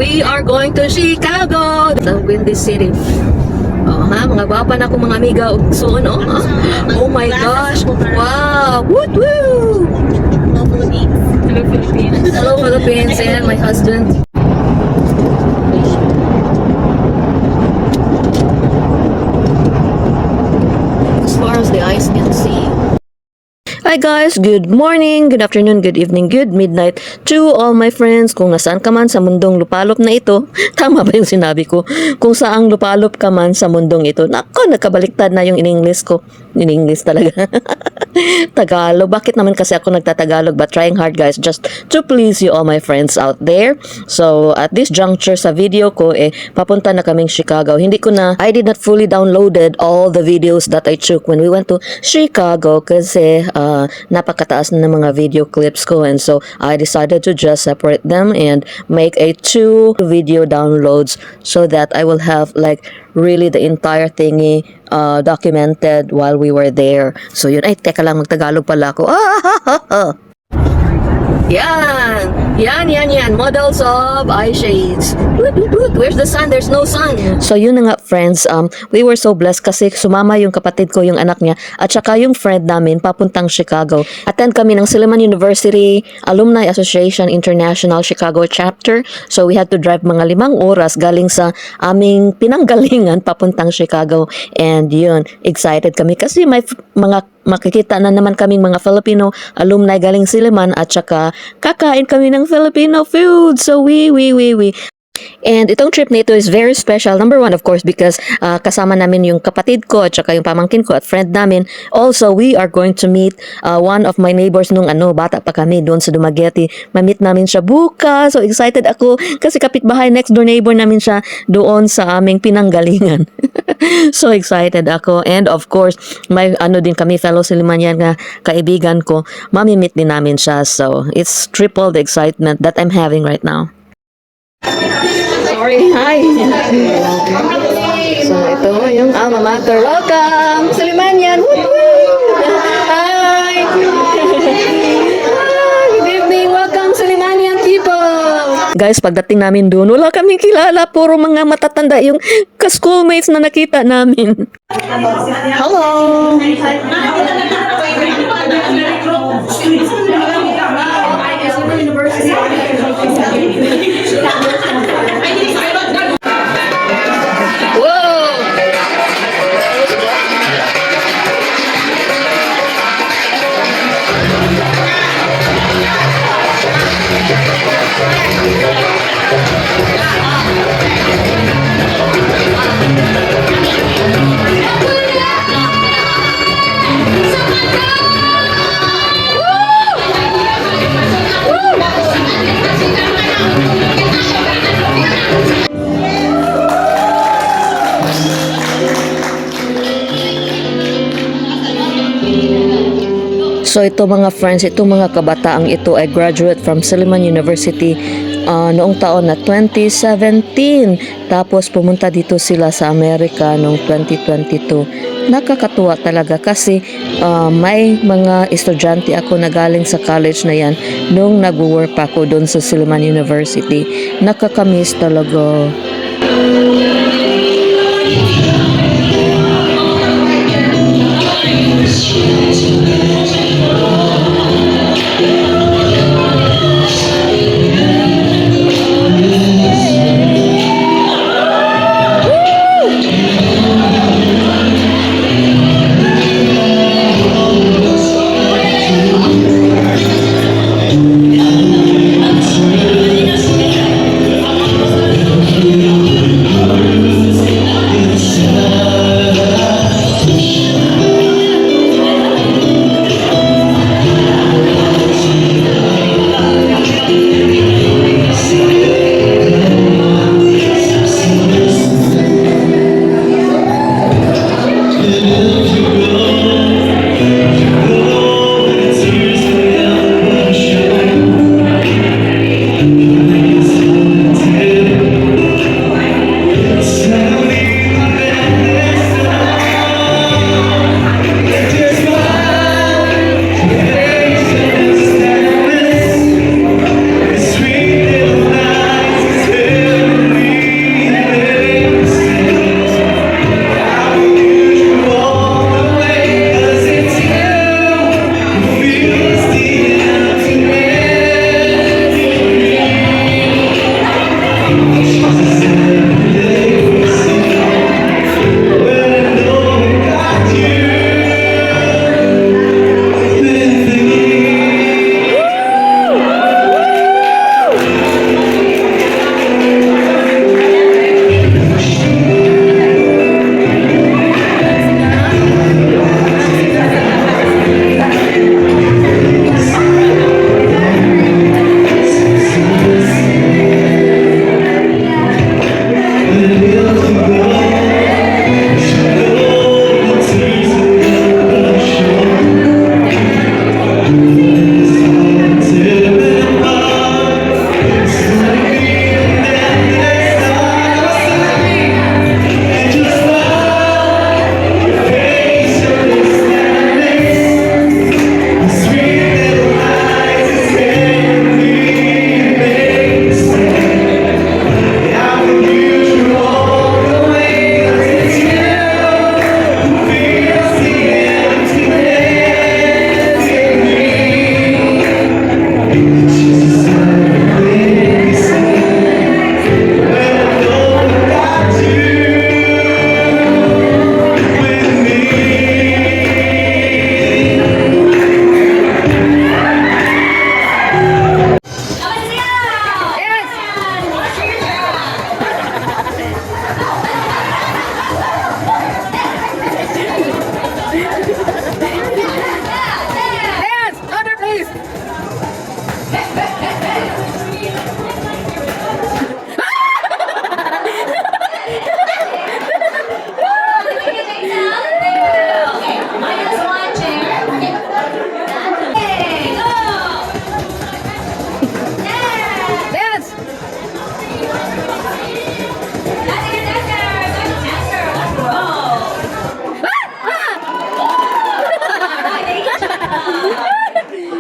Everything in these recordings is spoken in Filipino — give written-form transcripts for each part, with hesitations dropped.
We are going to Chicago, the windy city. Oh, ha, mga gwapa na akong mga amiga soon, oh. Oh my gosh. Wow. Woot woo. Hello, Philippines. Hello, Philippines. Hello, Philippines, and my husband. As far as the eyes can see. Hi guys, good morning, good afternoon, good evening, good midnight to all my friends. Kung nasaan ka man sa mundong lupalop na ito, tama ba yung sinabi ko? Kung saang lupalop ka man sa mundong ito, nako, nagkabaliktad na yung in-English ko. In-English talaga. Tagalog. Bakit naman kasi ako nagtatagalog? But trying hard guys, just to please you all my friends out there. So, at this juncture sa video ko, papunta na kaming Chicago. I did not fully downloaded all the videos that I took when we went to Chicago kasi napakataas na ng mga video clips ko, and so I decided to just separate them and make a 2 video downloads so that I will have like really the entire thingy documented while we were there. So yun, ay teka lang, magtagalog pala ako. Yan. Models of eye shades. Where's the sun? There's no sun. So yun na nga friends, we were so blessed kasi sumama yung kapatid ko, yung anak niya, at saka yung friend namin papuntang Chicago. Attend kami ng Silliman University Alumni Association International Chicago Chapter. So we had to drive mga 5 oras galing sa aming pinanggalingan papuntang Chicago. And yun, excited kami kasi may mga makikita na naman kaming mga Filipino alumni galing Silliman, at saka kakain kami ng Filipino food. So we. And itong trip na ito is very special. Number 1, of course, because kasama namin yung kapatid ko at saka yung pamangkin ko at friend namin. Also, we are going to meet one of my neighbors nung bata pa kami doon sa Dumaguete. Ma-meet namin siya bukas. So excited ako kasi kapitbahay, next door neighbor namin siya doon sa aming pinanggalingan. So excited ako. And of course, may din kami, fellow Sillimanian na kaibigan ko. Mami-meet din namin siya. So it's triple the excitement that I'm having right now. Sorry, hi. So ito yung alma mater. Welcome, Sillimanian. Hi. Good evening. Welcome, Sillimanian people. Guys, pagdating namin doon, wala kaming kilala. Puro mga matatanda yung ka-schoolmates na nakita namin. Hello. So ito mga friends, ito mga kabataang ito ay graduate from Silliman University noong taon na 2017. Tapos pumunta dito sila sa Amerika noong 2022. Nakakatuwa talaga kasi may mga estudyante ako na galing sa college na yan nung nag-work pa ako doon sa Silliman University. Nakakamiss talaga.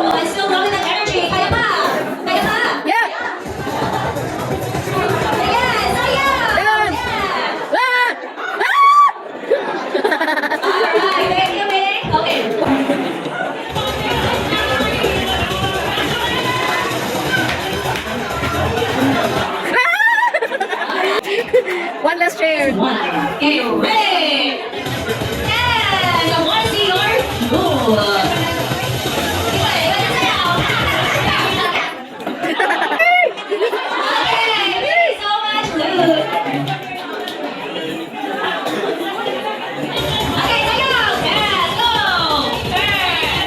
I still love that energy. Kaya pa! Kaya pa! Yeah. Yes! Alright, ready? Okay. One last chair. Okay, ready? And I want to see your move. Okay, thank you so much, Luke. Okay, take it out. And go. Turn.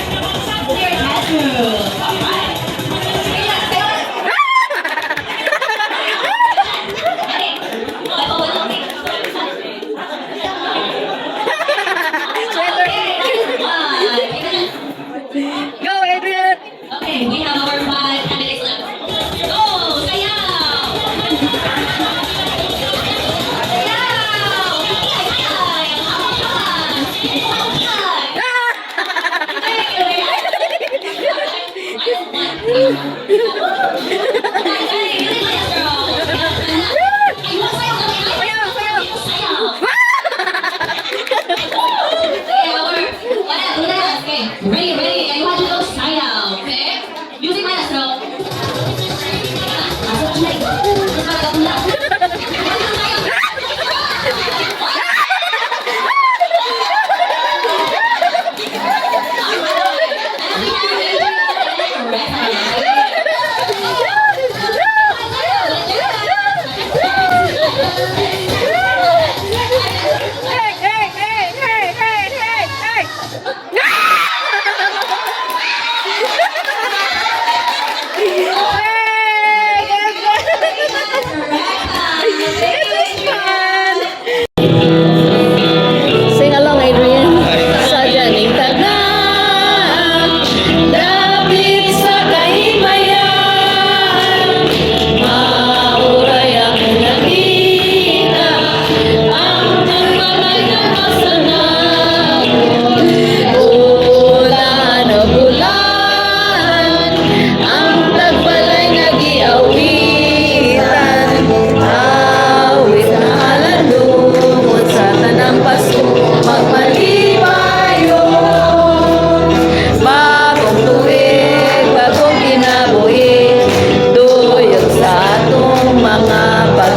Clear tattoo. All right. Okay.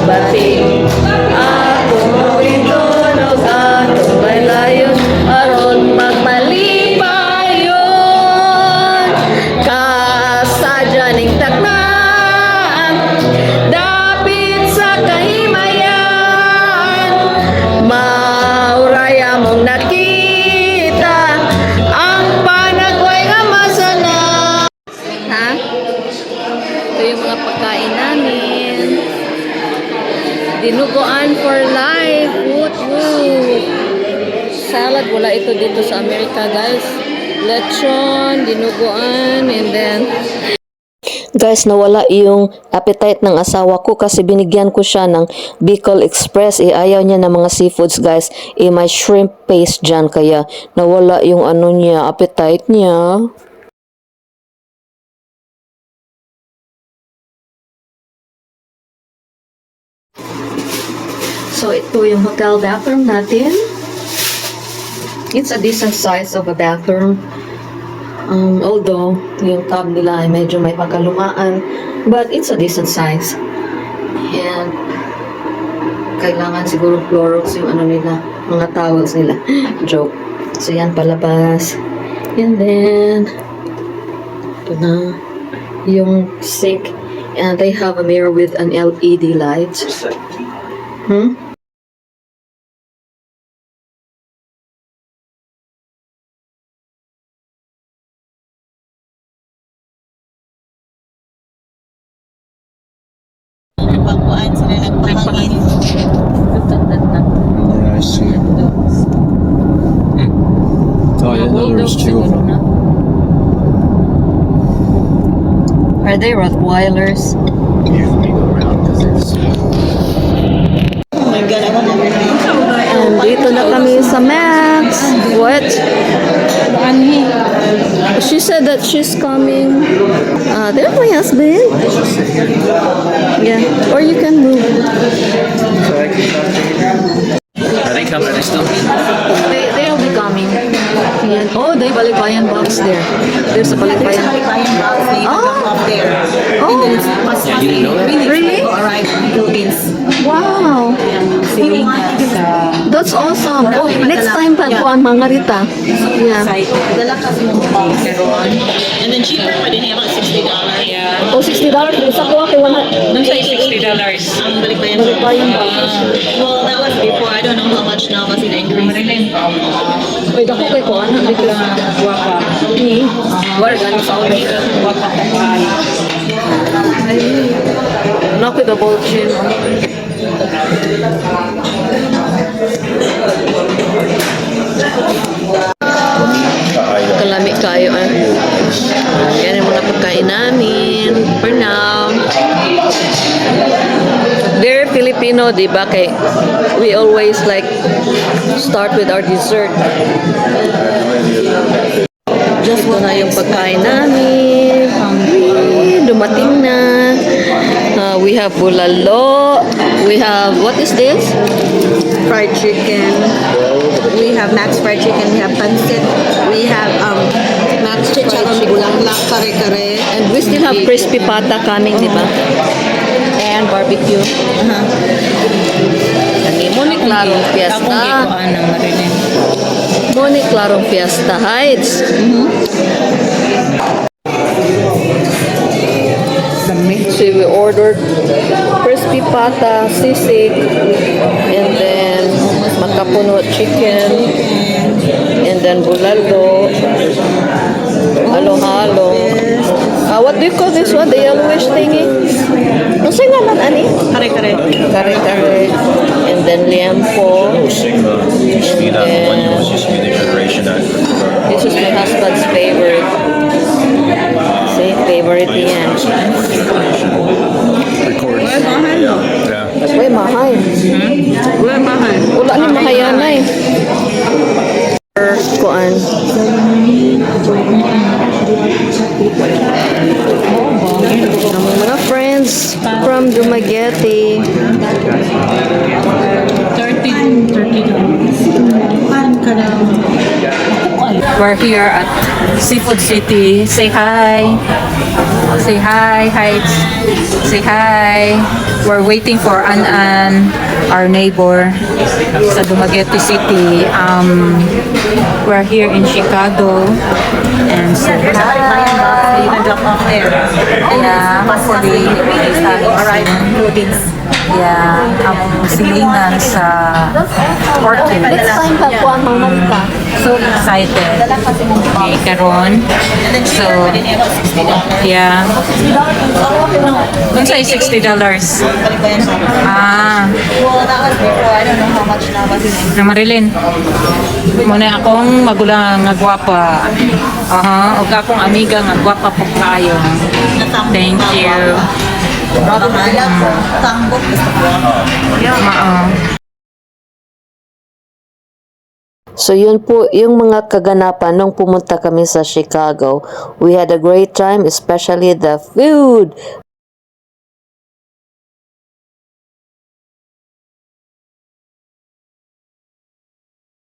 bating. Ako itunog atong laylayon aron magmalipayon. Kasadya ning taknaan dapit sa kahimayan. Mauraya mong nakita ang panagway nga masana. Ha? Ito yung mga pagkain namin. Dinuguan for life. Woot woot. Salad, wala ito dito sa Amerika, guys. Lechon, dinuguan, and then guys, nawala yung appetite ng asawa ko kasi binigyan ko siya ng Bicol Express. Ayaw niya ng mga seafoods, guys. May shrimp paste dyan, kaya nawala yung ano niya, appetite niya. So, ito yung hotel bathroom natin. It's a decent size of a bathroom. Although, yung tub nila ay medyo may pagkalumaan, but it's a decent size. And, kailangan siguro Clorox yung ano nila, mga towels nila. Joke. So, yan palabas. And then, ito na, yung sink. And they have a mirror with an LED light. Pagkuhan sila nagpahangin. Yeah, I see. Oh, yeah, no, there's two of them. Are they Rottweilers? Usually go around because it's. Oh my God, I want to Dito na kami sa Max. What? She said that she's coming. There's my husband. Yeah. Or you can move. Are they coming? Are they still? They'll be coming. Yan. Oh, they balikbayan box there. There's a balikbayan. Oh. up there. Oh. And then it's mas Yeah, you didn't know that? Really? Go arrive in the Philippines. Wow. Sailing That's awesome. Oh, next time pa po ang mga Rita. Yeah. Dala kasi mo box. And then cheaper pa din yung $60. Yeah. Oh, $60. Isa ko kay wala. Nung sa $60. Ang balikbayan. Balikbayan box. Well, that was before. I don't know how much now kasi na-increase. Uy, dako kay ko. Ano? Dito lang. Wapa. Ni? Wala ganun sa ulit. Wapa. Knock with the ball chin. Kalami kayo yan yung mga pagkain namin for now. They're Filipino, di ba? Kay we always like start with our dessert. Just na yung pagkain namin. Hungry. Dumating na. We have bulalo. We have, what is this? Fried chicken. We have Max fried chicken. We have pancit. We have Max fried chicken. Bulaklak, kare-kare. And we still have crispy pata coming, di ba? And barbecue. Kami mo ni Clarong Fiesta. Mo ni Clarong Fiesta Heights. So we ordered crispy pata, sisig, and then makapuno chicken, and then bulalo, halo-halo. What do you call this one? The yellowish thingy? Ano sa nga man, ani? Kare-kare. Kare-kare. And then liempo. Used to be that one year was used to be the Federation Act. This is my husband's favorite. See, favorite yan. Records. Yeah. Uy, mahal. Wala ni mahayanay. Kuan. Ang mga friends from Dumaguete. We're here at Seafood City. Say hi. Say hi, say hi. We're waiting for An, our neighbor sa Dumaguete City. We're here in Chicago, and so hi. You can drop off there. Yeah, hopefully, Alright, Philippines. yeah, ang silingan sa Orchid. So excited. Okay, karon. So, yeah. Kung sa'yo $60. Ah, Well, that was before. I don't know how much now, but na Marilyn. Muna akong magulang nga gwapa. Aha, ug akong amiga nga gwapa po kayo. Thank you. tanggok. Mao. So yun po yung mga kaganapan nung pumunta kami sa Chicago. We had a great time, especially the food.